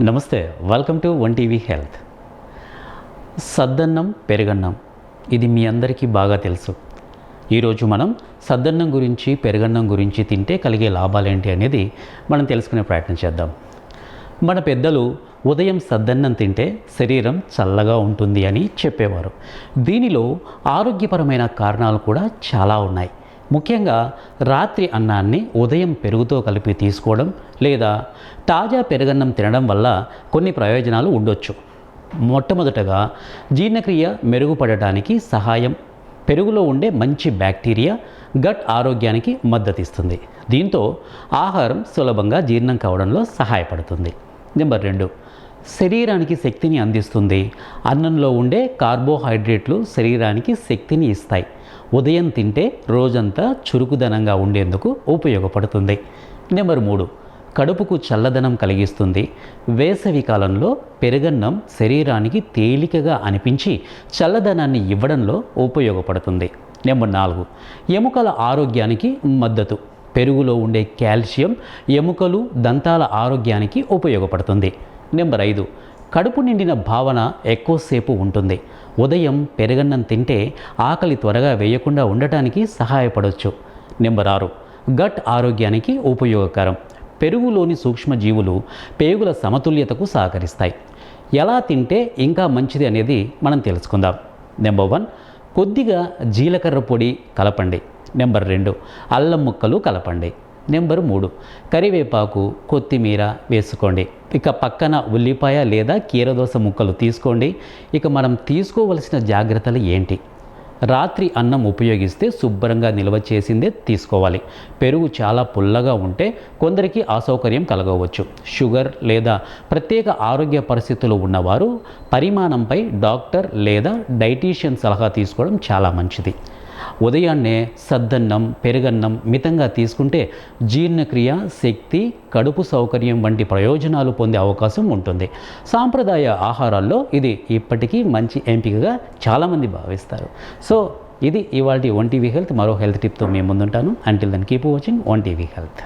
నమస్తే, welcome to one TV health. సద్దన్నం పెరుగన్నం ఇది మీ అందరికీ బాగా తెలుసు. ఈరోజు మనం సద్దన్నం గురించి పెరుగన్నం గురించి తింటే కలిగే లాభాలేంటి అనేది మనం తెలుసుకునే ప్రయత్నం చేద్దాం. మన పెద్దలు ఉదయం సద్దన్నం తింటే శరీరం చల్లగా ఉంటుంది అని చెప్పేవారు. దీనిలో ఆరోగ్యపరమైన కారణాలు కూడా చాలా ఉన్నాయి. ముఖ్యంగా రాత్రి అన్నాన్ని ఉదయం పెరుగుతో కలిపి తీసుకోవడం లేదా తాజా పెరుగన్నం తినడం వల్ల కొన్ని ప్రయోజనాలు ఉండొచ్చు. మొట్టమొదటగా జీర్ణక్రియ మెరుగుపడటానికి సహాయం. పెరుగులో ఉండే మంచి బ్యాక్టీరియా గట్ ఆరోగ్యానికి మద్దతిస్తుంది. దీంతో ఆహారం సులభంగా జీర్ణం కావడంలో సహాయపడుతుంది. నెంబర్ 2, శరీరానికి శక్తిని అందిస్తుంది. అన్నంలో ఉండే కార్బోహైడ్రేట్లు శరీరానికి శక్తిని ఇస్తాయి. ఉదయం తింటే రోజంతా చురుకుదనంగా ఉండేందుకు ఉపయోగపడుతుంది. నెంబర్ 3, కడుపుకు చల్లదనం కలిగిస్తుంది. వేసవి కాలంలో పెరుగన్నం శరీరానికి తేలికగా అనిపించి చల్లదనాన్ని ఇవ్వడంలో ఉపయోగపడుతుంది. నెంబర్ 4, ఎముకల ఆరోగ్యానికి మద్దతు. పెరుగులో ఉండే కాల్షియం ఎముకలు దంతాల ఆరోగ్యానికి ఉపయోగపడుతుంది. నెంబర్ 5, కడుపు నిండిన భావన ఎక్కువసేపు ఉంటుంది. ఉదయం పెరుగన్నం తింటే ఆకలి త్వరగా వేయకుండా ఉండటానికి సహాయపడవచ్చు. నెంబర్ 6, గట్ ఆరోగ్యానికి ఉపయోగకరం. పెరుగులోని సూక్ష్మజీవులు పేగుల సమతుల్యతకు సహకరిస్తాయి. ఎలా తింటే ఇంకా మంచిది అనేది మనం తెలుసుకుందాం. నెంబర్ 1, కొద్దిగా జీలకర్ర పొడి కలపండి. నెంబర్ 2, అల్లం ముక్కలు కలపండి. నెంబర్ 3, కరివేపాకు కొత్తిమీర వేసుకోండి. ఇక పక్కన ఉల్లిపాయ లేదా కీరదోస ముక్కలు తీసుకోండి. ఇక మనం తీసుకోవలసిన జాగ్రత్తలు ఏంటి? రాత్రి అన్నం ఉపయోగిస్తే శుభ్రంగా నిల్వ చేసిందే తీసుకోవాలి. పెరుగు చాలా పుల్లగా ఉంటే కొందరికి అసౌకర్యం కలగవచ్చు. షుగర్ లేదా ప్రత్యేక ఆరోగ్య పరిస్థితులు ఉన్నవారు పరిమాణంపై డాక్టర్ లేదా డైటీషియన్ సలహా తీసుకోవడం చాలా మంచిది. ఉదయాన్నే సద్దన్నం పెరుగన్నం మితంగా తీసుకుంటే జీర్ణక్రియ, శక్తి, కడుపు సౌకర్యం వంటి ప్రయోజనాలు పొందే అవకాశం ఉంటుంది. సాంప్రదాయ ఆహారాల్లో ఇది ఇప్పటికీ మంచి ఎంపికగా చాలామంది భావిస్తారు. సో ఇది ఇవాల్టి వన్ టీవీ హెల్త్. మరో హెల్త్ టిప్తో మేము ముందుంటాను. Until then keep watching one TV health.